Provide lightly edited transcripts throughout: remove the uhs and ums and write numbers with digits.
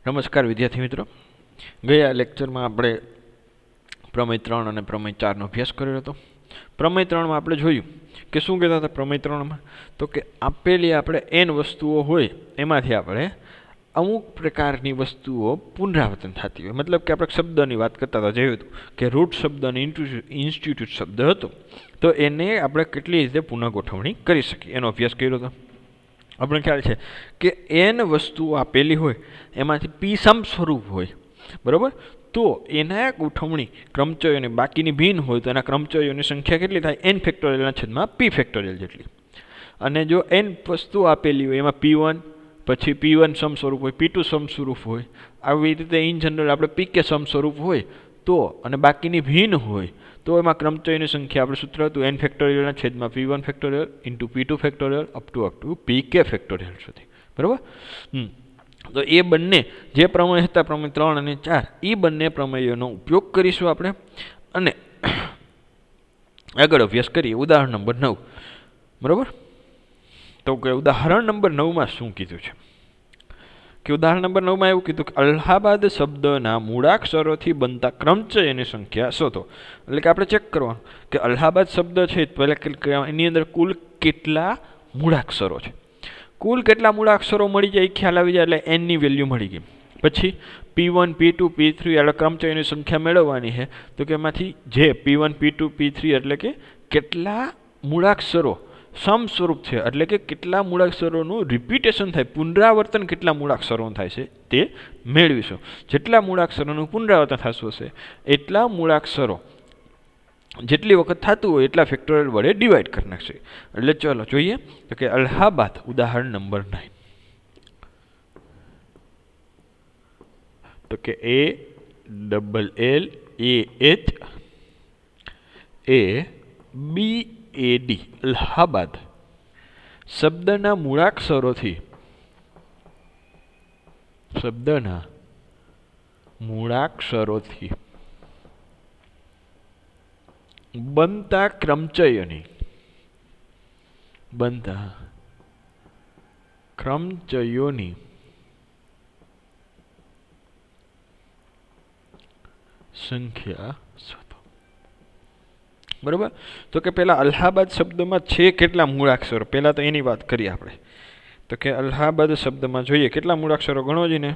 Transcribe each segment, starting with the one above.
નમસ્કાર વિદ્યાર્થી મિત્રો, ગયા લેક્ચરમાં આપણે પ્રમેય 3 અને પ્રમેય 4નો અભ્યાસ કર્યો હતો. પ્રમેય 3માં આપણે જોયું કે શું કહેતા હતા. પ્રમેય 3માં તો કે આપેલી આપણે n વસ્તુઓ હોય એમાંથી આપણે અમુક પ્રકારની વસ્તુઓ પુનરાવર્તન થતી હોય, મતલબ કે આપણે શબ્દની વાત કરતા હતા. જોયું હતું કે રૂટ શબ્દ અને ઇન્સ્ટિટ્યૂટ શબ્દ હતો, તો એને આપણે કેટલી રીતે પુનઃગોઠવણી કરી શકીએ એનો અભ્યાસ કર્યો હતો. આપણે ખ્યાલ છે કે n વસ્તુઓ આપેલી હોય એમાંથી p સમ સ્વરૂપ હોય, બરાબર, તો એના ગોઠવણી ક્રમચયોની બાકીની ભિન્ન હોય તો એના ક્રમચયોની સંખ્યા કેટલી થાય? n ફેક્ટોરિયલના છેદમાં p ફેક્ટોરિયલ જેટલી. અને જો n વસ્તુ આપેલી હોય એમાં p1 પછી p1 સમ સ્વરૂપ હોય, p2 સમ સ્વરૂપ હોય, આવી રીતે ઇન જનરલ આપણે pk સમ સ્વરૂપ હોય તો, અને બાકીની ભિન્ન હોય તો એમાં ક્રમચયની સંખ્યા આપણે સૂત્ર હતું n ફેક્ટોરિયલના છેદમાં p1 factorial into p2 factorial up to pk factorial સુધી, બરાબર. તો એ બંને જે પ્રમેય હતા, પ્રમેય 3 અને 4, એ બંને પ્રમેયોનો ઉપયોગ કરીશું આપણે અને આગળ અભ્યાસ કરીએ. ઉદાહરણ નંબર 9, બરાબર. તો કે ઉદાહરણ નંબર 9માં શું કીધું છે કે ઉદાહરણ નંબર 9માં એવું કીધું કે અલ્હાબાદ શબ્દના મૂળાક્ષરોથી બનતા ક્રમચયની સંખ્યા શોધો. એટલે કે આપણે ચેક કરવાનું કે અલ્હાબાદ શબ્દ છે પહેલાં એની અંદર કુલ કેટલા મૂળાક્ષરો છે. કુલ કેટલા મૂળાક્ષરો મળી જાય ખ્યાલ આવી જાય એટલે n ની વેલ્યુ મળી ગઈ. પછી p1 p2 p3 એટલે ક્રમચયની સંખ્યા મેળવવાની છે. તો કે એમાંથી જે p1 p2 p3 એટલે કે કેટલા મૂળાક્ષરો સમ સ્વરૂપ છે, એટલે કે કેટલા મૂળાક્ષરોનું રિપીટેશન થાય, પુનરાવર્તન કેટલા મૂળાક્ષરોનું થાય છે તે મેળવીશું. જેટલા મૂળાક્ષરોનું પુનરાવર્તન થતું હશે એટલા મૂળાક્ષરો જેટલી વખત થતું હોય એટલા ફેક્ટોરિયલ વડે ડિવાઈડ કરી નાખશે. એટલે ચલો જોઈએ તો કે અલ્હાબાદ ઉદાહરણ નંબર 9. તો કે ALLAHABAD અલ્હાબાદ શબ્દના મૂળાક્ષરોથી બનતા ક્રમચયોની સંખ્યા શોધો. બરાબર. તો કે પેલા અલ્હાબાદ શબ્દમાં છે કેટલા મૂળાક્ષરો, પહેલા તો એની વાત કરીએ આપણે. તો કે અલ્હાબાદ શબ્દમાં જોઈએ કેટલા મૂળાક્ષરો ગણો જઈને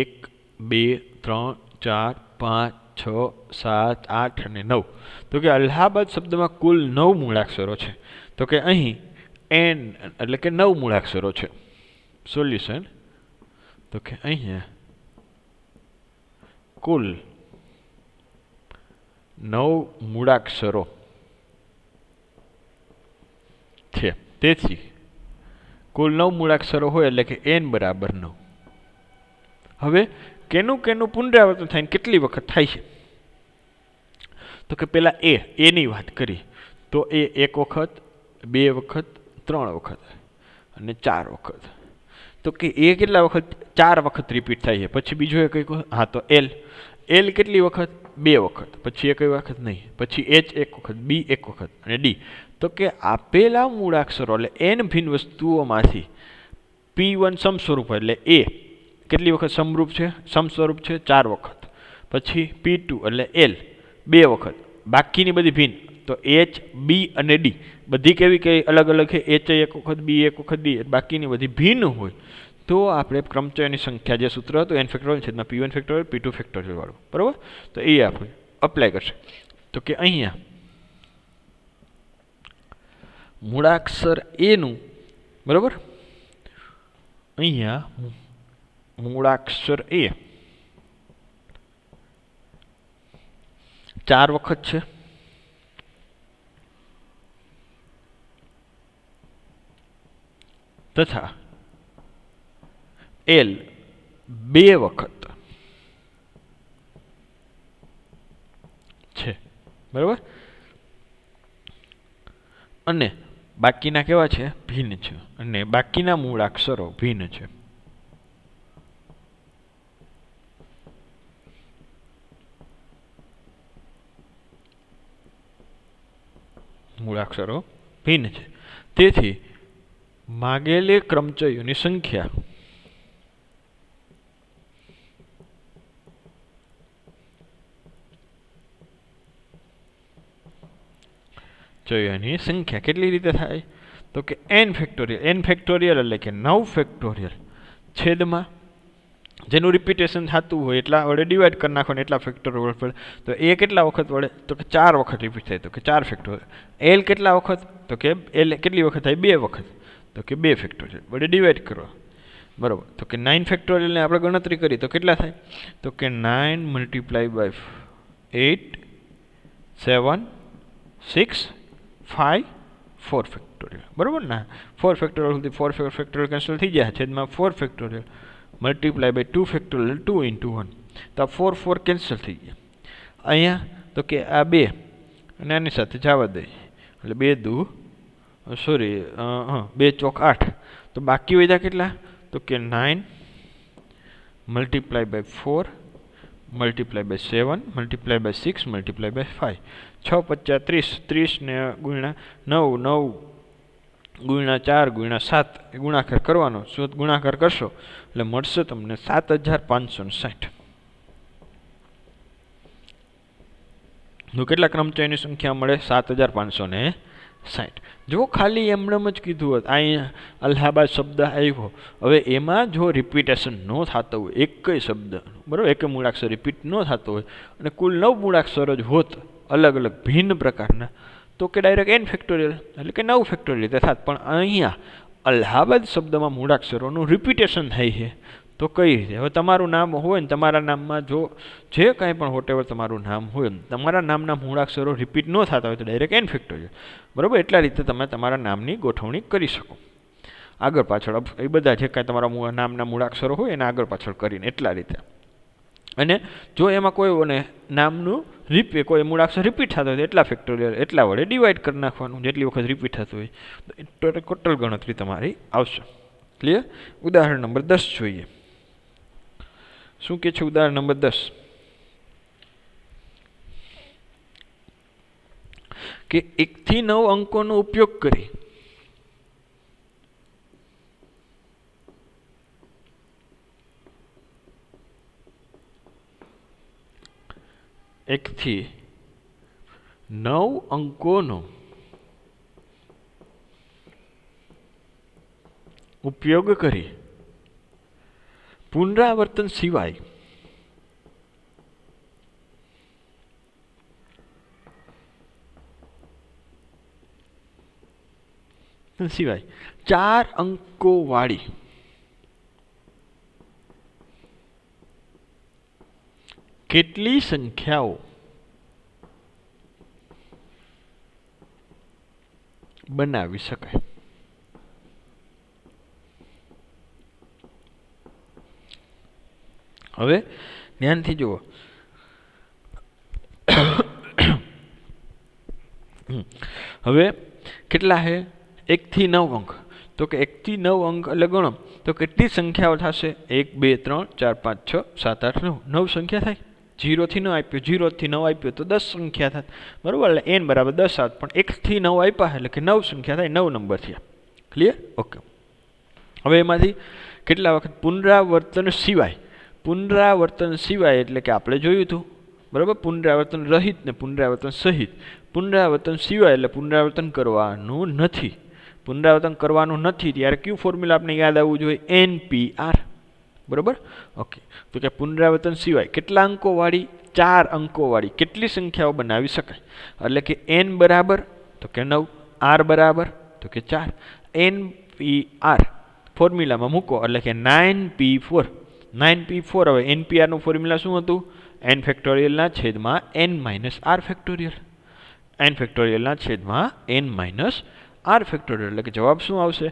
1 2 3 4 5 6 7 8 અને 9. તો કે અલ્હાબાદ શબ્દમાં કુલ 9 મૂળાક્ષરો છે. તો કે અહીં n એટલે કે 9 મૂળાક્ષરો છે. સોલ્યુશન તો કે અહીંયા કુલ 9 મૂળાક્ષરો છે. તેથી કુલ 9 મૂળાક્ષરો હોય એટલે કે n બરાબર 9. હવે કેનું પુનરાવર્તન થાય કેટલી વખત થાય છે? તો કે પેલા એની વાત કરીએ તો એ 1 વખત 2 વખત 3 વખત અને 4 વખત. તો કે એ કેટલા વખત? 4 વખત રિપીટ થાય છે. પછી બીજો એ કઈ, હા, તો એલ કેટલી વખત? 2 વખત. પછી એ કઈ વખત નહીં. પછી H 1 વખત, B 1 વખત અને D. તો કે આપેલા મૂળાક્ષરો એટલે n ભિન્ન વસ્તુઓમાંથી p1 સમ સ્વરૂપ એટલે a કેટલી વખત સમ સ્વરૂપ છે? 4 વખત. પછી p2 એટલે l 2 વખત. બાકીની બધી ભિન્ન તો H B અને D બધી કેવી અલગ અલગ છે. H 1 વખત, B 1 વખત, D બાકીની બધી ભિન્ન હોય તો આપણે ક્રમચયની સંખ્યા જે સૂત્ર હતું n ફેક્ટોરિયલ છેદમાં p1 ફેક્ટોરિયલ p2 ફેક્ટોરિયલ વાળું, બરાબર, તો એ આપણે અપ્લાય કરશે. તો કે અહીંયા મૂળાક્ષર a નું, બરાબર, અહીંયા મૂળાક્ષર a 4 વખત છે. તથા L 2 વખત છે, બરાબર. અને બાકીના કેવા છે? ભિન્ન છે. અને બાકીના મૂળાક્ષરો ભિન્ન છે. મૂળાક્ષરો ભિન્ન છે. તેથી માગેલી ક્રમચયોની સંખ્યા ચોવીસની સંખ્યા કેટલી રીતે થાય તો કે n ફેક્ટોરિયલ એટલે કે 9 ફેક્ટોરિયલ છેદમાં જેનું રિપીટેશન થતું હોય એટલા વડે ડિવાઈડ કરી નાખવાનું એટલા ફેક્ટોરિયલ પડે તો એ કેટલા વખત વડે તો કે 4 વખત રિપીટ થાય તો કે 4 ફેક્ટોરિયલ l કેટલા વખત તો કે l કેટલી વખત થાય 2 વખત તો કે 2 ફેક્ટોરિયલ વડે ડિવાઈડ કરવા બરાબર તો કે 9 ફેક્ટોરિયલને આપણે ગણતરી કરી તો કેટલા થાય તો કે 9 મલ્ટીપ્લાય બાય 8 7 6 5 4 ફેક્ટોરિયલ બરાબર ને 4 ફેક્ટોરિયલ સુધી 4 ફેક્ટોરિયલ કેન્સલ થઈ જાય છેદમાં 4 factorial multiply by 2 factorial 2 into 1 તો 4 4 કેન્સલ થઈ ગયા અહીંયા તો કે આ 2 અને આની સાથે જવા દઈએ એટલે 2 દુ સોરી 2 ચોક 8 તો બાકી વધ્યા કેટલા તો કે 9 multiply by 4 multiply by 7 multiply by 6 multiply by 5 6 5 30 30 ને ગુણ્યા 9 9 ગુણ્યા 4 ગુણ્યા 7 ગુણાકાર કરવાનો શું ગુણાકાર કરશો એટલે મળશે તમને 7560 તો કેટલા ક્રમચયની સંખ્યા મળે 7560 જો ખાલી એમણે જ કીધું હોત અહીંયા અલ્હાબાદ શબ્દ આવ્યો હવે એમાં જો રિપીટેશન ન થતો હોય એક શબ્દ બરાબર એક મૂળાક્ષર રિપીટ ન થતો હોય અને કુલ 9 મૂળાક્ષરો જ હોત અલગ અલગ ભિન્ન પ્રકારના તો કે ડાયરેક્ટ n ફેક્ટોરિયલ એટલે કે 9 ફેક્ટોરિયલ રીતે થાત પણ અહીંયા અલ્હાબાદ શબ્દમાં મૂળાક્ષરોનું રિપીટેશન થાય છે તો કઈ રીતે હવે તમારું નામ હોય ને તમારા નામમાં જો જે કાંઈ પણ વોટેવર તમારું નામ હોય તમારા નામના મૂળાક્ષરો રિપીટ ન થતા હોય તો ડાયરેક્ટ n ફેક્ટોરિયલ બરાબર એટલા રીતે તમે તમારા નામની ગોઠવણી કરી શકો આગળ પાછળ એ બધા જે કાંઈ તમારા નામના મૂળાક્ષરો હોય એને આગળ પાછળ કરીને એટલા રીતે અને જો એમાં કોઈ નામનું કોઈ મૂળાક્ષર રિપીટ થતો હોય એટલા ફેક્ટોરિયલ એટલા વડે ડિવાઈડ કરી નાખવાનું જેટલી વખત રિપીટ થતું હોય તો ટોટલ ગણતરી તમારી આવશે ક્લિયર ઉદાહરણ નંબર 10 જોઈએ શું કે છે ઉદાહરણ નંબર 10 કે 1 થી 9 અંકોનો ઉપયોગ કરી એકથી 9 અંકોનો ઉપયોગ કરી પુનરાવર્તન સિવાય સિવાય 4 અંકો વાળી કેટલી સંખ્યાઓ બનાવી શકાય હવે ધ્યાનથી જુઓ હવે કેટલા છે 1 થી 9 અંક તો કે 1 થી 9 અંક એટલે ગણો તો કેટલી સંખ્યાઓ થશે 1 2 3 4 5 6 7 8 9 9 સંખ્યા થાય 0 થી 9 આપ્યો 0 થી 9 આપ્યો તો 10 સંખ્યા થાય બરાબર એટલે n બરાબર 10 આવે પણ 1 થી 9 આપ્યા એટલે કે 9 સંખ્યા થાય 9 નંબર થયા ક્લિયર ઓકે હવે એમાંથી કેટલા વખત પુનરાવર્તન સિવાય એટલે કે આપણે જોયું હતું બરાબર પુનરાવર્તન રહિત ને પુનરાવર્તન સહિત પુનરાવર્તન સિવાય એટલે પુનરાવર્તન કરવાનું નથી ત્યારે કયું ફોર્મ્યુલા આપણે યાદ આવવું જોઈએ NPR બરાબર ઓકે તો કે પુનરાવર્તન સિવાય કેટલા અંકો વાળી 4 અંકો વાળી કેટલી સંખ્યાઓ બનાવી શકાય એટલે કે n બરાબર તો કે 9 r બરાબર તો કે 4 NPR ફોર્મ્યુલામાં મૂકો એટલે કે 9p4 હવે NPR નું ફોર્મ્યુલા શું હતું n ફેક્ટોરિયલના છેદમાં n minus r factorial n ફેક્ટોરિયલના છેદમાં n માઇનસ r ફેક્ટોરિયલ એટલે કે જવાબ શું આવશે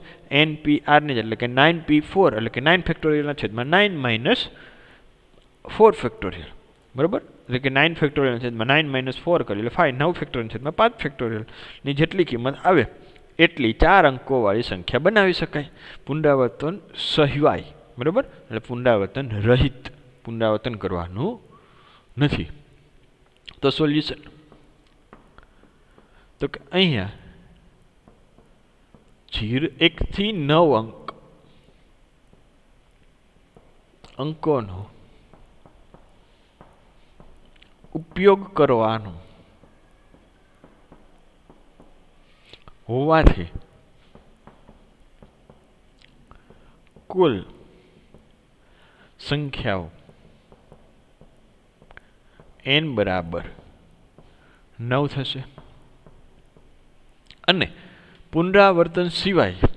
NPR ને એટલે કે 9p4 એટલે કે 9 ફેક્ટોરિયલના છેદમાં 9 માઇનસ 4 ફેક્ટોરિયલ બરાબર એટલે કે 9 ફેક્ટોરિયલના છેદમાં 9 માઇનસ 4 કરી એટલે 5 9 ફેક્ટોરિયલના છેદમાં 5 ફેક્ટોરિયલની જેટલી કિંમત આવે એટલી 4 અંકો વાળી સંખ્યા બનાવી શકાય પુનરાવર્તન સિવાય બરાબર એટલે પુનરાવર્તન રહિત પુનરાવર્તન કરવાનું નથી તો સોલ્યુશન તો કે અહીંયા 1 થી 9 અંકોનો ઉપયોગ કરવાનો હોવાથી કુલ સંખ્યાઓ n બરાબર 9 થશે અને પુનરાવર્તન સિવાય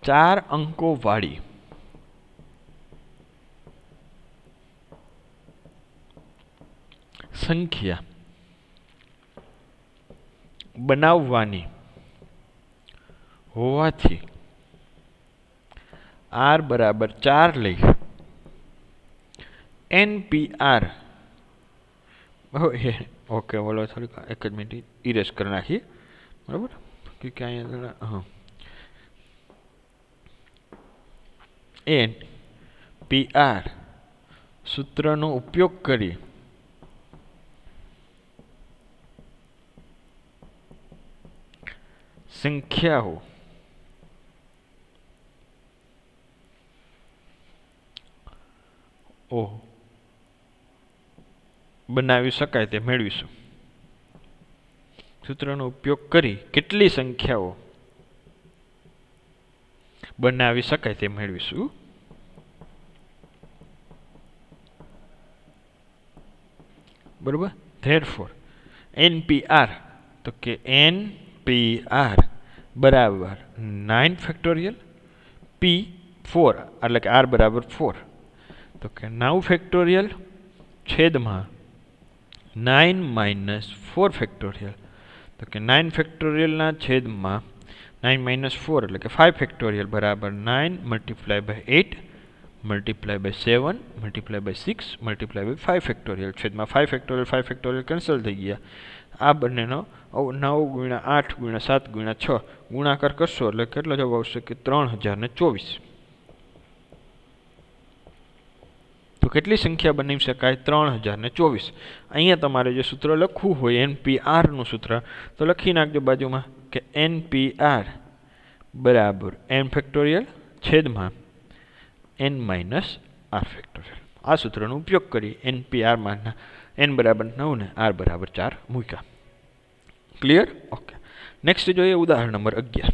ચાર અંકો વાળી સંખ્યા બનાવવાની હોવાથી r બરાબર 4 લઈ NPR ઓકે બોલો થોડીક એક જ મિનિટ ઇરેઝ કરી નાખીએ બરાબર કે ક્યાં હા NPR સૂત્રનો ઉપયોગ કરી સંખ્યાઓ બનાવી શકાય તે મેળવીશું. સૂત્રનો ઉપયોગ કરી કેટલી સંખ્યાઓ બનાવી શકાય તે મેળવીશું. બરોબર. therefore NPR તો કે NPR બરાબર 9 ફેક્ટોરિયલ P4 એટલે કે R બરાબર 4 તો કે 9 ફેક્ટોરિયલ છેદમાં 9 માઇનસ 4 ફેક્ટોરિયલ તો કે 9 ફેક્ટોરિયલના છેદમાં 9 માઇનસ 4 એટલે કે 5 ફેક્ટોરિયલ બરાબર 9 multiply by 8 multiply by 7 multiply by 6 multiply by 5 factorial છેદમાં 5 ફેક્ટોરિયલ કેન્સલ થઈ ગયા. આ બંનેનો 9 ગુણ્યા 8 ગુણ્યા 7 ગુણ્યા 6 ગુણાકાર કરશો એટલે કેટલો જવાબ આવશે કે 3024. તો કેટલી સંખ્યા બનાવી શકાય 3024. અહીંયા તમારે જે સૂત્ર લખવું હોય NPR નું સૂત્ર તો લખી નાખજો બાજુમાં કે NPR બરાબર n ફેક્ટોરિયલ છેદમાં n માઇનસ r ફેક્ટોરિયલ. આ સૂત્રનો ઉપયોગ કરી NPR માં n બરાબર 9 ને r બરાબર 4 મૂક્યા. ક્લિયર? ઓકે. નેક્સ્ટ જોઈએ ઉદાહરણ નંબર 11.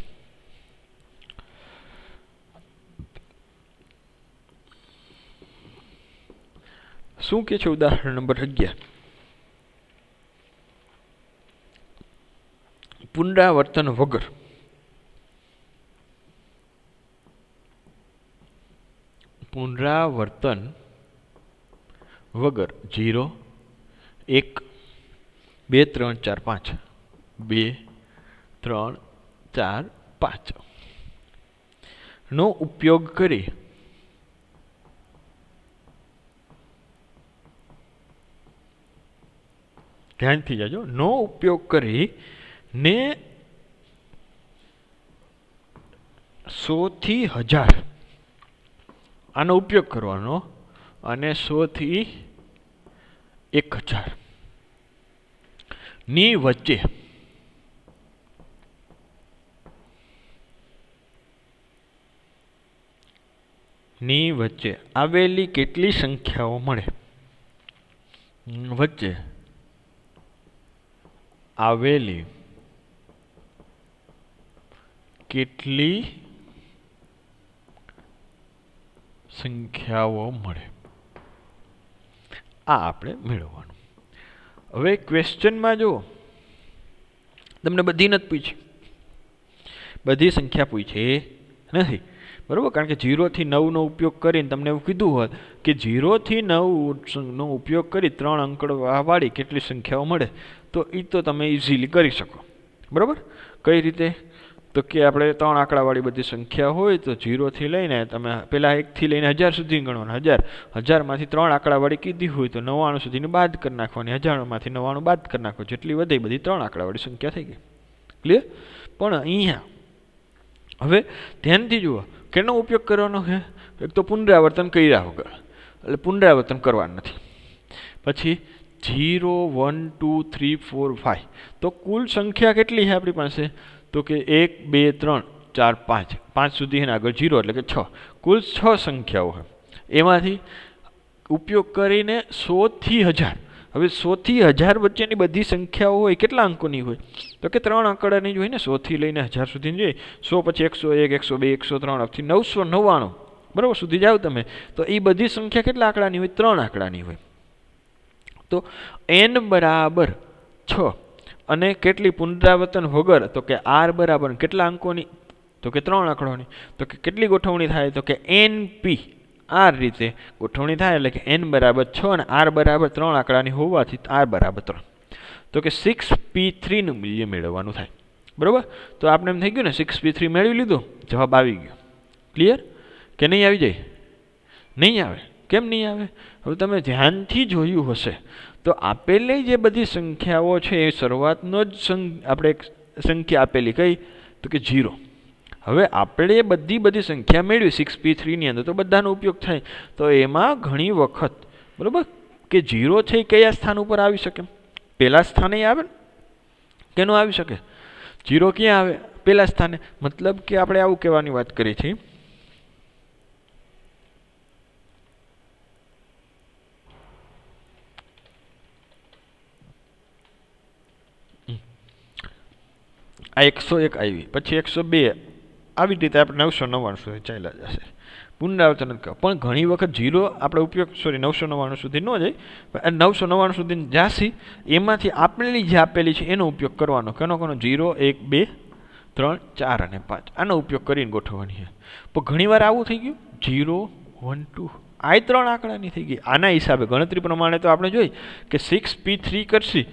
શું કે છે ઉદાહરણ નંબર 11? પુનરાવર્તન વગર પુનરાવર્તન વગર 0 1 2 3 4 5 2 3 4 5 નો ઉપયોગ કરી ધ્યાનથી જાજો નો ઉપયોગ કરી ને 100 થી 1000 આનો ઉપયોગ કરવાનો અને 100 થી 1000 ની વચ્ચે આવેલી કેટલી સંખ્યાઓ મળે? વચ્ચે આવેલી કેટલી સંખ્યાઓ મળે આ આપણે મેળવવાનું. હવે ક્વેશ્ચનમાં જો તમને બધી નથી પૂછી, બધી સંખ્યા પૂછી નથી બરોબર, કારણ કે 0 થી 9 નો ઉપયોગ કરીને તમને એવું કીધું હોત કે 0 થી 9 નો ઉપયોગ કરી 3 અંકવાળી કેટલી સંખ્યાઓ મળે તો એ તો તમે ઇઝીલી કરી શકો. બરાબર. કઈ રીતે? તો કે આપણે 3 આંકડાવાળી બધી સંખ્યા હોય તો 0 થી લઈને તમે પહેલાં 1 થી લઈને 1000 સુધી ગણવાના. 1000 માંથી 3 આંકડાવાળી કીધી હોય તો 99 સુધીની બાદ કરી નાખવાની. 1000 માંથી 99 બાદ કરી નાખો, જેટલી વધે બધી 3 આંકડાવાળી સંખ્યા થઈ ગઈ. ક્લિયર? પણ અહીંયા હવે ધ્યાનથી જુઓ કેનો ઉપયોગ કરવાનો છે? એક તો પુનરાવર્તન કર્યા વગર, એટલે પુનરાવર્તન કરવાનું નથી. પછી 0 1 2 3 4 5 તો કુલ સંખ્યા કેટલી છે આપણી પાસે? તો કે 1 2 3 4 5 5 સુધી આગળ 0 એટલે કે 6. કુલ 6 સંખ્યાઓ છે. એમાંથી ઉપયોગ કરીને 100 થી 1000, હવે 100 થી 1000 વચ્ચેની બધી સંખ્યાઓ હોય કેટલા અંકોની હોય તો કે 3 આંકડાની જ હોય ને. 100 થી લઈને 1000 સુધીની જોઈએ. 100 પછી 101, 102, 103 થી 999 બરાબર સુધી જાઓ તમે તો એ બધી સંખ્યા કેટલા આંકડાની હોય? 3 આંકડાની હોય. તો n બરાબર 6 અને કેટલી પુનરાવર્તન વગર તો કે r બરાબર કેટલા અંકોની તો કે 3 આંકડાની. તો કે કેટલી ગોઠવણી થાય તો કે np આ રીતે ગોઠવણી થાય એટલે કે n બરાબર 6 અને r બરાબર 3 આંકડાની હોવાથી r બરાબર 3. તો કે 6p3 નું મૂલ્ય મેળવવાનું થાય. બરાબર, તો આપણે એમ થઈ ગયું ને 6p3 મેળવી લીધું, જવાબ આવી ગયો. ક્લિયર કે નહીં આવી જાય? નહીં આવે. કેમ નહીં આવે? હવે તમે ધ્યાનથી જોયું હશે તો આપેલી જે બધી સંખ્યાઓ છે એ શરૂઆતનો જ આપણે સંખ્યા આપેલી કઈ તો કે 0. હવે આપણે બધી સંખ્યા મેળવી 6p3 ની અંદર તો બધાનો ઉપયોગ થાય. તો એમાં ઘણી વખત બરાબર કે 0 છે એ કયા સ્થાન ઉપર આવી શકે? પહેલા સ્થાને આવે ને કે ન આવી શકે? 0 ક્યાં આવે? પહેલા સ્થાને. મતલબ કે આપણે આવું કહેવાની વાત કરી છે આ 101 આવી, પછી 102, આવી રીતે આપણે 999 સુધી ચાલ્યા જશે. પુનરાવર્તન જ કહો. પણ ઘણી વખત 0 આપણે ઉપયોગ 999 સુધી ન જાય, 999 સુધી જાસી એમાંથી આપેલી જે આપેલી છે એનો ઉપયોગ કરવાનો. કેનો? 0, 1, 2, 3, 4 અને 5 આનો ઉપયોગ કરીને ગોઠવવાની છે. પણ ઘણીવાર આવું થઈ ગયું 0, 1, 2 આ 3 આંકડાની થઈ ગઈ. આના હિસાબે ગણતરી પ્રમાણે તો આપણે જોઈ કે 6p3 કરશી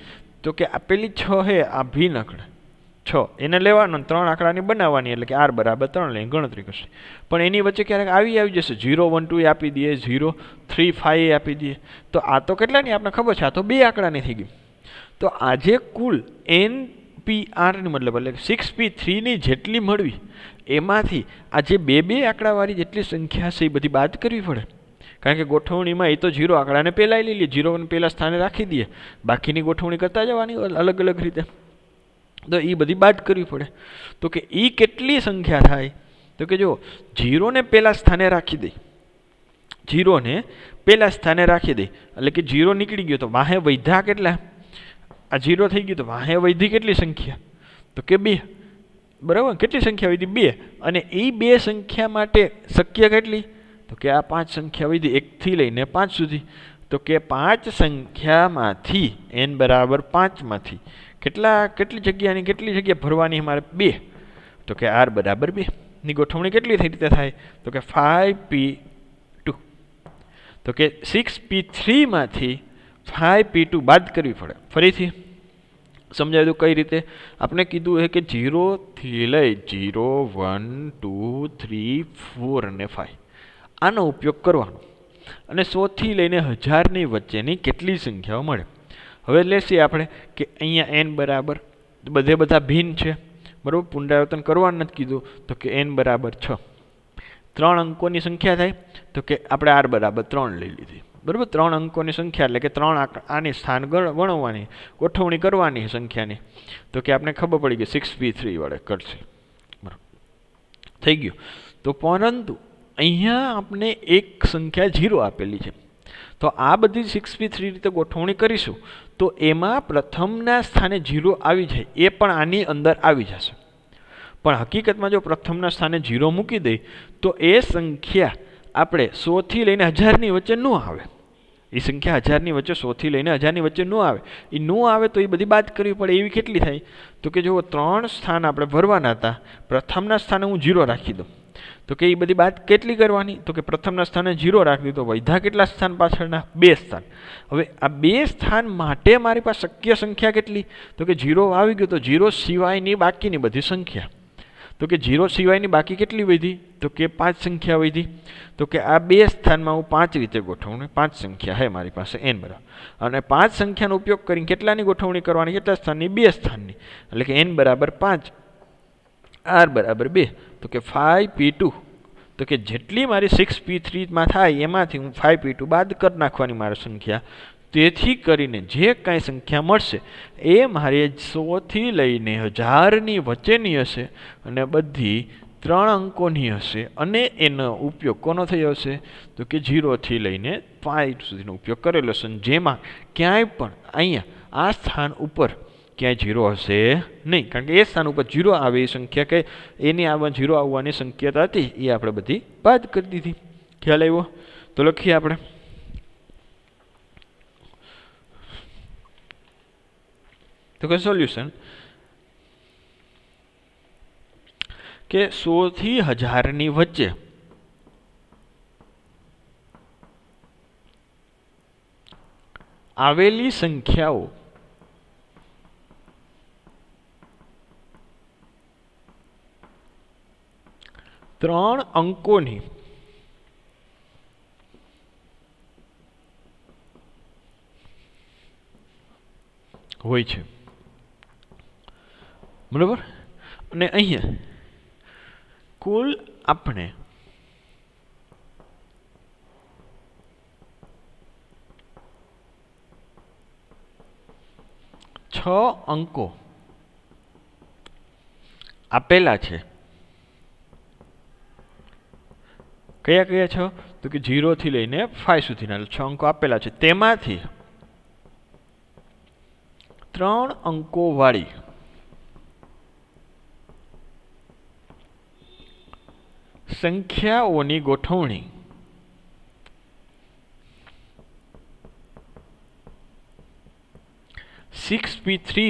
તો કે આપેલી 6 હે આ ભિન્ન આંકડા 6 એને લેવાનો 3 આંકડાની બનાવવાની એટલે કે r બરાબર 3 લઈને ગણતરી કરશે. પણ એની વચ્ચે ક્યારેક આવી જશે 0, 1, 2 આપી દઈએ, 0, 3, 5 આપી દઈએ. તો આ તો કેટલાની આપણને ખબર છે? આ તો 2 આંકડાની થઈ ગઈ. તો આજે કુલ npr ની મતલબ એટલે 6p3 ની જેટલી મળવી એમાંથી આજે 2 આંકડાવાળી જેટલી સંખ્યા છે એ બધી બાદ કરવી પડે. કારણ કે ગોઠવણીમાં એ તો 0 આંકડાને પહેલા લઈ લઈએ, 0 ને પહેલા સ્થાને રાખી દઈએ, બાકીની ગોઠવણી કરતા જવાની અલગ અલગ રીતે. તો એ બધી બાદ કરવી પડે. તો કે એ કેટલી સંખ્યા થાય તો કે જો 0 ને પહેલા સ્થાને રાખી દઈ, 0 ને પહેલા સ્થાને રાખી દઈ એટલે કે 0 નીકળી ગયો તો વાહે વૈધા કેટલા? આ 0 થઈ ગયું તો વાહે વૈધી કેટલી સંખ્યા તો કે 2. બરાબર, કેટલી સંખ્યા વૈધી? 2. અને એ 2 સંખ્યા માટે શક્ય કેટલી તો કે આ 5 સંખ્યા વૈધી 1 થી લઈને 5 સુધી. તો કે 5 સંખ્યામાંથી n બરાબર 5 માંથી કેટલી જગ્યા ભરવાની અમારે? 2. તો કે r બરાબર 2 ની ગોઠવણી કેટલી થઈ રીતે થાય તો કે 5p2. તો કે 6p3 માંથી 5p2 બાદ કરવી પડે. ફરીથી સમજાવી દઉં કઈ રીતે. આપણે કીધું છે કે 0 થી લઈ 0, 1, 2, 3, 4 અને 5 આનો ઉપયોગ કરવાનો અને 100 થી લઈને 1000 ની વચ્ચેની કેટલી સંખ્યાઓ મળે. હવે લેશી આપણે કે અહીંયા n બરાબર બધા ભિન્ન છે. બરાબર, પુનરાવર્તન કરવાનું નથી કીધું તો કે n બરાબર 6. 3 અંકોની સંખ્યા થાય તો કે આપણે r બરાબર 3 લઈ લીધી. બરાબર, 3 અંકોની સંખ્યા એટલે કે 3 આની સ્થાન ગણવાની, ગોઠવણી કરવાની સંખ્યાની. તો કે આપણે ખબર પડી કે 6p3 વડે કરશે. બરાબર, થઈ ગયું. તો પરંતુ અહીંયા આપણે એક સંખ્યા 0 આપેલી છે. તો આ બધી 6p3 રીતે ગોઠવણી કરીશું તો એમાં પ્રથમના સ્થાને 0 આવી જાય એ પણ આની અંદર આવી જશે. પણ હકીકતમાં જો પ્રથમના સ્થાને 0 મૂકી દઈ તો એ સંખ્યા આપણે 100 થી લઈને 1000 ની વચ્ચે ન આવે. એ સંખ્યા 1000 ની વચ્ચે 100 થી લઈને 1000 ની વચ્ચે ન આવે. એ ન આવે તો એ બધી બાદ કરવી પડે. એવી કેટલી થાય તો કે જો 3 સ્થાન આપણે ભરવાના હતા, પ્રથમના સ્થાને હું 0 રાખી દઉં તો કે એ બધી બાદ કેટલી કરવાની તો કે પ્રથમના સ્થાને 0 રાખી દીધો, વૈધા કેટલા સ્થાન પાછળના? 2 સ્થાન. હવે આ 2 સ્થાન માટે મારી પાસે શક્ય સંખ્યા કેટલી તો કે 0 આવી ગયો તો 0 સિવાયની બાકીની બધી સંખ્યા. તો કે 0 સિવાયની બાકી કેટલી વધી તો કે 5 સંખ્યા વધી. તો કે આ 2 સ્થાનમાં હું 5 રીતે ગોઠવણી, 5 સંખ્યા હે મારી પાસે n બરાબર, અને 5 સંખ્યાનો ઉપયોગ કરીને કેટલાની ગોઠવણી કરવાની? કેટલા સ્થાનની? 2 સ્થાનની. એટલે કે n બરાબર 5, r બરાબર 2. તો કે 5p2. તો કે જેટલી મારી 6p3 માં થાય એમાંથી હું 5p2 બાદ કરી નાખવાની મારી સંખ્યા. તેથી કરીને જે કાંઈ સંખ્યા મળશે એ મારે 100 થી લઈને 1000 ની વચ્ચેની હશે અને બધી 3 અંકોની હશે અને એનો ઉપયોગ કોનો થયો હશે તો કે 0 થી લઈને 5 સુધીનો ઉપયોગ કરેલો છે, જેમાં ક્યાંય પણ અહીંયા આ સ્થાન ઉપર ક્યાંય 0 હશે નહીં, કારણ કે એ સ્થાન ઉપર 0 આવે એ સંખ્યા કે એની 0 આવવાની શક્યતા હતી એ આપણે બધી બાદ કરી દીધી. ખ્યાલ આવ્યો? તો લખીએ આપણે તો કે સોલ્યુશન કે 100 થી 1000 ની વચ્ચે આવેલી સંખ્યાઓ ત્રણ અંકોની હોય છે, બરાબર. અને અહીંયા કુલ આપણે છ અંકો આપેલા છે. કયા કયા છ તો કે 0 થી લઈને 5 સુધીના 6 અંકો આપેલા છે. તેમાંથી 3 અંકો વાળી સંખ્યાઓની ગોઠવણી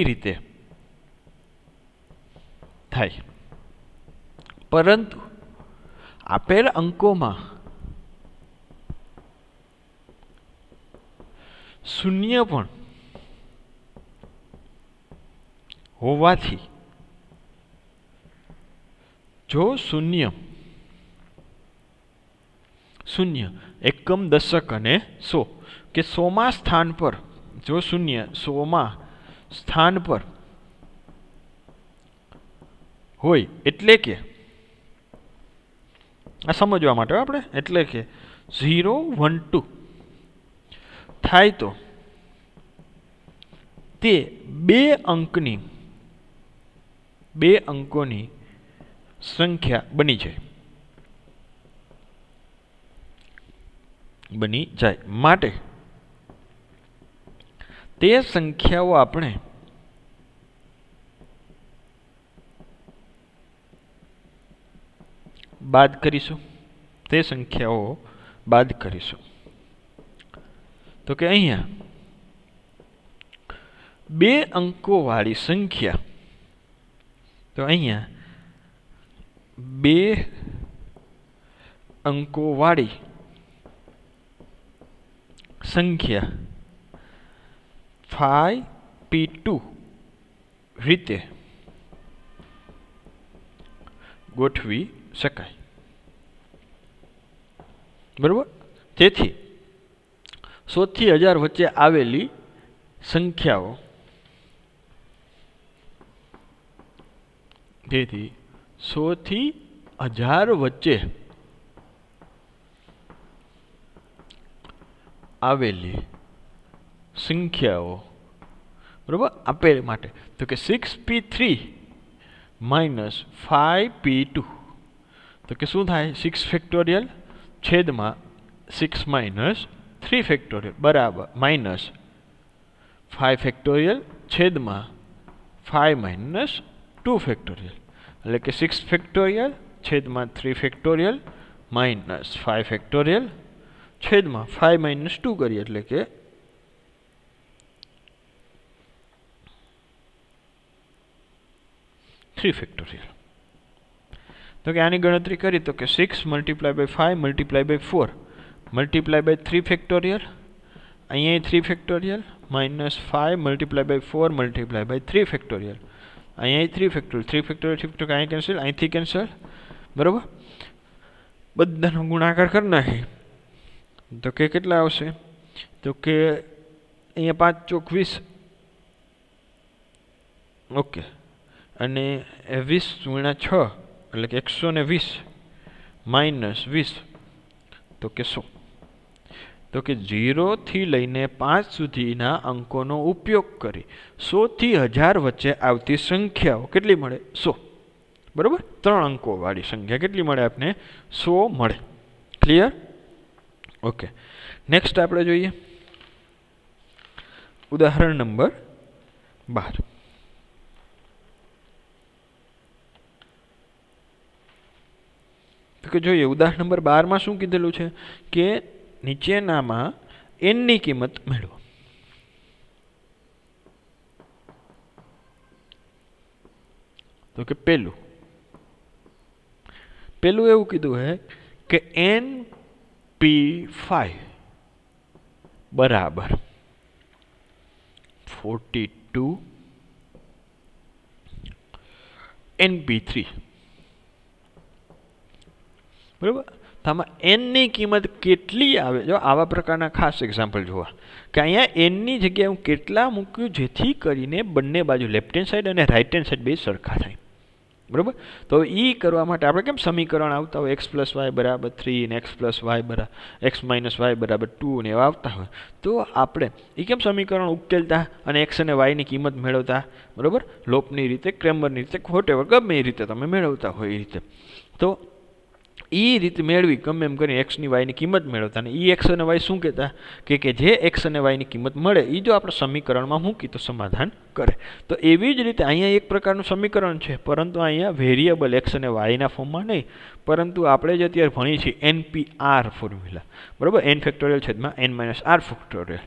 રીતે થાય, પરંતુ આપેલ અંકોમાં શૂન્ય પણ હોવાથી જો શૂન્ય એકમ, દશક અને 100 કે 100મા સ્થાન પર જો શૂન્ય 100મા સ્થાન પર હોય, એટલે કે આ સમજવા માટે આપણે એટલે કે 0, 1, 2 થાય તો તે 2 અંકોની સંખ્યા બની જાય. માટે તે સંખ્યાઓ આપણે બાદ કરીશું. તો કે અહીંયા 2 અંકો વાળી સંખ્યા, તો અહીંયા 2 અંકો વાળી સંખ્યા 5p2 રીતે ગોઠવી શકાય, બરોબર. તેથી 100 થી 1000 વચ્ચે આવેલી સંખ્યાઓ, તેથી 100 થી 1000 વચ્ચે આવેલી સંખ્યાઓ, બરોબર, આપેલ માટે તો કે 6p3 માઇનસ 5p2 તો કે શું થાય 6 ફેક્ટોરિયલ છેદમાં 6 માઇનસ 3 ફેક્ટોરિયલ બરાબર માઇનસ 5 ફેક્ટોરિયલ છેદમાં 5 માઇનસ 2 ફેક્ટોરિયલ, એટલે કે 6 ફેક્ટોરિયલ છેદમાં 3 ફેક્ટોરિયલ માઇનસ 5 ફેક્ટોરિયલ છેદમાં 5 માઇનસ 2 કરીએ એટલે કે 3 ફેક્ટોરિયલ. તો કે આની ગણતરી કરી તો કે 6 multiply by 5 multiply by 4 multiply by 3 factorial, અહીંયા 3 factorial minus 5 multiply by 4 multiply by 3 factorial, અહીંયા 3 ફેક્ટોરિયલ, 3 ફેક્ટોરિયલ અહીંયા કેન્સલ, અહીંથી કેન્સલ, બરાબર. બધાનો ગુણાકાર કરી નાખી તો કે કેટલા આવશે તો કે અહીંયા 5 ચોક 20, ઓકે, અને 20 ગુણ્યા 6 એટલે કે 120 માઇનસ 20 તો કે 100. તો કે 0 થી લઈને 5 સુધીના અંકોનો ઉપયોગ કરી 100 થી 1000 વચ્ચે આવતી સંખ્યાઓ કેટલી મળે 100, બરાબર, 3 અંકોવાળી સંખ્યા કેટલી મળે આપને? 100 મળે. ક્લિયર? ઓકે, નેક્સ્ટ આપણે જોઈએ ઉદાહરણ નંબર 12. તો કે જોઈએ ઉદાહરણ નંબર 12 માં શું કીધેલું છે કે નીચેનામાં n ની કિંમત મેળવો. તો કે પેલું એવું કીધું હે કે NP5 બરાબર 42 NP3. બરાબર, તો આમાં n ની કિંમત કેટલી આવે? જો આવા પ્રકારના ખાસ એક્ઝામ્પલ જોવા કે અહીંયા n ની જગ્યાએ હું કેટલા મૂક્યું જેથી કરીને બંને બાજુ લેફ્ટ હેન્ડ સાઈડ અને રાઈટ હેન્ડ સાઈડ બે સરખા થાય. બરાબર, તો એ કરવા માટે આપણે કેમ સમીકરણ આવતા હોય x + y = 3 ને x + y x - y = 2 ને એવા આવતા હોય, તો આપણે એ કેમ સમીકરણ ઉકેલતા અને x અને y ની કિંમત મેળવતા? બરાબર, લોપની રીતે, ક્રેમરની રીતે, વોટેવર ગમે એ રીતે તમે મેળવતા હોય એ રીતે. તો એ રીતે મેળવી ગમે એમ કરીને x ની y ની કિંમત મેળવતા અને એ x અને y શું કહેતા કે જે x અને y ની કિંમત મળે એ જો આપણે સમીકરણમાં મૂકી તો સમાધાન કરે. તો એવી જ રીતે અહીંયા એક પ્રકારનું સમીકરણ છે, પરંતુ અહીંયા વેરિયેબલ x અને y ના ફોર્મમાં નહીં, પરંતુ આપણે જે અત્યારે ભણીએ છીએ NPR ફોર્મ્યુલા, બરાબર, n ફેક્ટોરિયલ છેદમાં n - r ફેક્ટોરિયલ,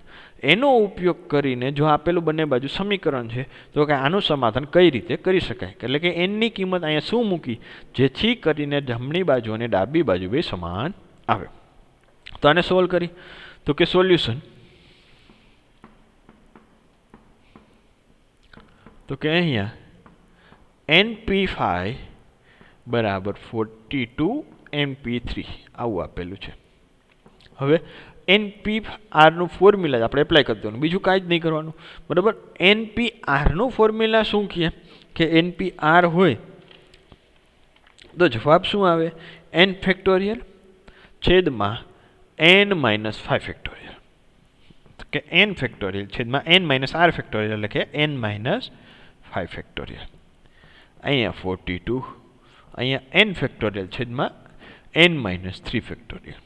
એનો ઉપયોગ કરીને જો આપેલું બંને બાજુ સમીકરણ છે તો કે આનું સમાધાન કઈ રીતે કરી શકાય? એટલે કે n ની કિંમત અહીંયા શું મૂકી જેથી કરીને જમણી બાજુ અને ડાબી બાજુ બે સમાન આવે. તો આને સોલ્વ કરી તો કે સોલ્યુશન તો કે અહીંયા NP5 બરાબર 42 MP3 આવું આપેલું છે. હવે NPR નું ફોર્મ્યુલા આપણે એપ્લાય કરી દેવાનું, બીજું કાંઈ જ નહીં કરવાનું. બરાબર, NPR નું ફોર્મ્યુલા શું કહે કે NPR હોય તો જવાબ શું આવે? n ફેક્ટોરિયલ છેદમાં n - 5 ફેક્ટોરિયલ. કે n ફેક્ટોરિયલ છેદમાં n - r ફેક્ટોરિયલ એટલે કે n - 5 ફેક્ટોરિયલ. અહીંયા 42, અહીંયા n ફેક્ટોરિયલ છેદમાં n - 3 ફેક્ટોરિયલ.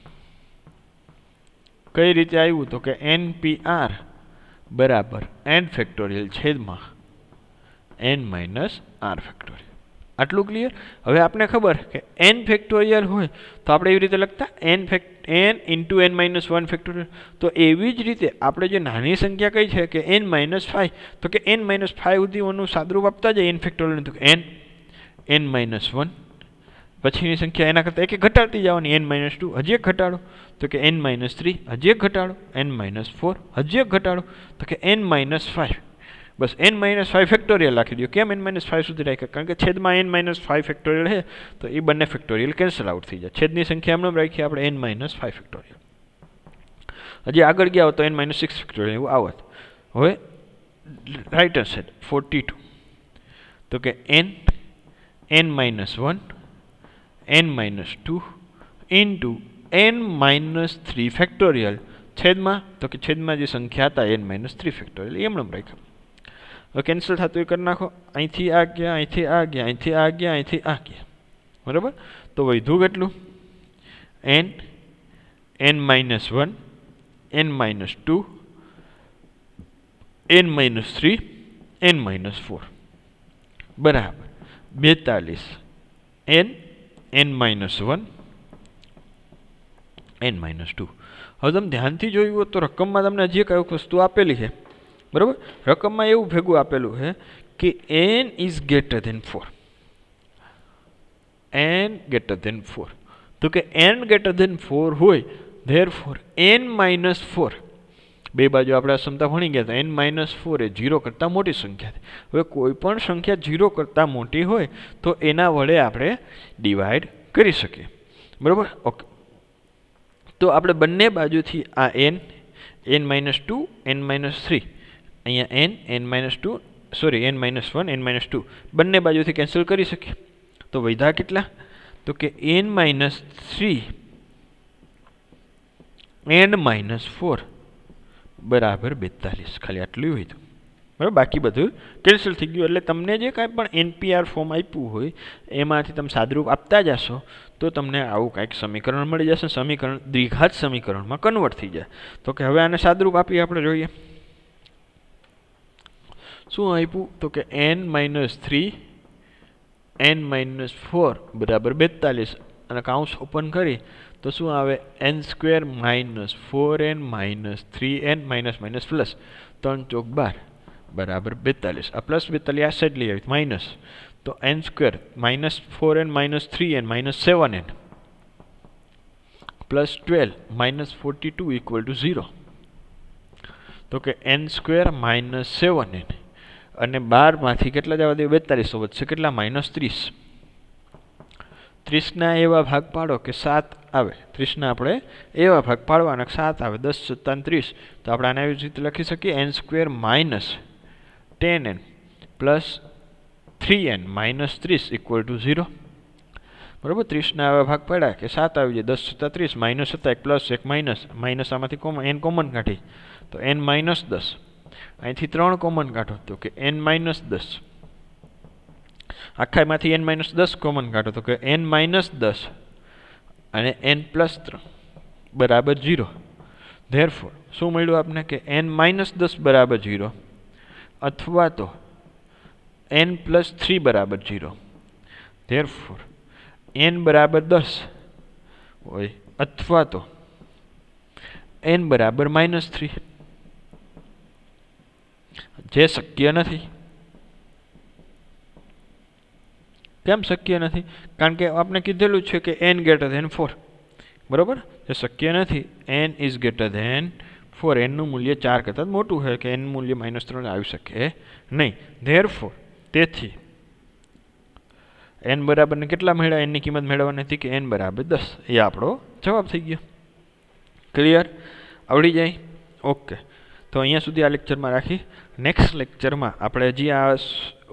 કઈ રીતે આવ્યું? તો કે NPR બરાબર n ફેક્ટોરિયલ છેદમાં n - r ફેક્ટોરિયલ. આટલું ક્લિયર? હવે આપણે ખબર કે n ફેક્ટોરિયલ હોય તો આપણે એવી રીતે લખતા n × n - 1 ફેક્ટોરિયલ. તો એવી જ રીતે આપણે જે નાની સંખ્યા કઈ છે કે n - 5, તો કે n - 5 સુધીનું સાદુરૂપ આપતા જાય n ફેક્ટોરિયલ, તો n - 1 પછીની સંખ્યા એના કરતાં એક ઘટાડતી જવાની n - 2 હજી એક ઘટાડો તો કે n - 3 હજી એક ઘટાડો n - 4 હજી એક ઘટાડો તો કે n - 5. બસ n - 5 ફેક્ટોરિયલ રાખી દો. કેમ n - 5 સુધી રાખ્યા? કારણ કે છેદમાં n - 5 ફેક્ટોરિયલ છે તો એ બંને ફેક્ટોરિયલ કેન્સલ આઉટ થઈ જાય. છેદની સંખ્યા એમને રાખીએ આપણે n - 5 ફેક્ટોરિયલ. હજી આગળ ગયા હોત તો n - 6 ફેક્ટોરિયલ એવું આવત. હવે રાઈટ હેન્ડ સાઈડ 42 તો કે n - 1 n - 2 into n - 3 factorial છેદમાં તો કે છેદમાં જે સંખ્યા હતા n - 3 ફેક્ટોરિયલ એમને રાખ્યા. હવે કેન્સલ થતું એ કરી નાખો. અહીંથી આ ગયા, અહીંથી આ ગયા, અહીંથી આ ગયા, અહીંથી આ ગયા. બરાબર, તો વધ્યું કેટલું? n - 1 n - 2 n - 3 n - 4 બરાબર 42 n n - 1 n - 2. હવે તમે ધ્યાનથી જોયું હોત તો રકમમાં તમને હજી કઈ વસ્તુ આપેલી છે. બરાબર, રકમમાં એવું ભેગું આપેલું છે કે n is greater than 4. n greater than 4 તો કે n greater than 4 હોય therefore n - 4 બે બાજુ આપણે આ ક્ષમતા ભણી ગયા હતા. n - 4 એ 0 કરતાં મોટી સંખ્યા છે. હવે કોઈ પણ સંખ્યા 0 કરતાં મોટી હોય તો એના વડે આપણે ડિવાઈડ કરી શકીએ. બરાબર, ઓકે. તો આપણે બંને બાજુથી આ n n - 2 n - 3 અહીંયા n n - 2 sorry n - 1 n - 2 બંને બાજુથી કેન્સલ કરી શકીએ. તો વધ્યા કેટલા? તો કે n - 3 n - 4 બરાબર 42. ખાલી આટલું હોય તો બરાબર, બાકી બધું કેન્સલ થઈ ગયું. એટલે તમને જે કાંઈ પણ NPR ફોર્મ આપ્યું હોય એમાંથી તમે સાદુરૂપ આપતા જશો તો તમને આવું કાંઈક સમીકરણ મળી જશે. સમીકરણ દ્વિઘાત સમીકરણમાં કન્વર્ટ થઈ જાય. તો કે હવે આને સાદુરૂપ આપી આપણે જોઈએ શું આપ્યું. તો કે n-3 n-4 બરાબર 42 અને કાઉન્સ ઓપન કરી તો શું આવે n² - 4n - 3n - પ્લસ 3 ચોક 12 બરાબર 42. આ પ્લસ 42 આ સાઈડ લઈ આવી માઇનસ, તો n² - 4n - 3n - 7n plus 12 - 42 = 0. તો કે n² - 7n અને 12માંથી કેટલા જવા દે 42 તો વધશે કેટલા -30. 30ના એવા ભાગ પાડો કે 7 આવે. 30ના આપણે એવા ભાગ પાડવાના 7 આવે. 10 + 30 તો આપણે આને આવી રીતે લખી શકીએ n² - 10n પ્લસ 3n - 30 = 0. બરાબર, 30ના એવા ભાગ પાડ્યા કે 7 આવી જાય. 10 + 30 માઇનસ હતા, એક પ્લસ એક માઇનસ, માઇનસ આમાંથી n કોમન કાઢી તો n - 10. અહીંથી 3 કોમન કાઢો તો કે n - 10. આખામાંથી n - 10 કોમન કાઢો તો કે n - 10 અને n + 3 બરાબર 0. ધેરફોર શું મળ્યું આપને કે n - 10 બરાબર 0 અથવા તો n + 3 બરાબર 0. ધેરફોર n બરાબર 10 હોય અથવા તો n બરાબર -3, જે શક્ય નથી. કેમ શક્ય નથી? કારણ કે આપણે કીધેલું છે કે n > 4. બરાબર, એ શક્ય નથી. n > 4, n નું મૂલ્ય 4 કરતાં મોટું છે કે n મૂલ્ય -3 આવી શકે નહીં. ધેરફોર તેથી n બરાબર ને કેટલા મળ્યા, n ની કિંમત મેળવવાની હતી કે n બરાબર 10. એ આપણો જવાબ થઈ ગયો. ક્લિયર? આવડી જાય? ઓકે. તો અહીંયા સુધી આ લેક્ચરમાં રાખી. નેક્સ્ટ લેક્ચરમાં આપણે હજી આ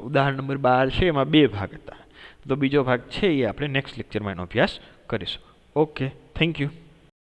ઉદાહરણ નંબર 12 છે એમાં 2 ભાગ હતા, તો બીજો ભાગ છે એ આપણે નેક્સ્ટ લેક્ચરમાં એનો અભ્યાસ કરીશું. Okay, thank you.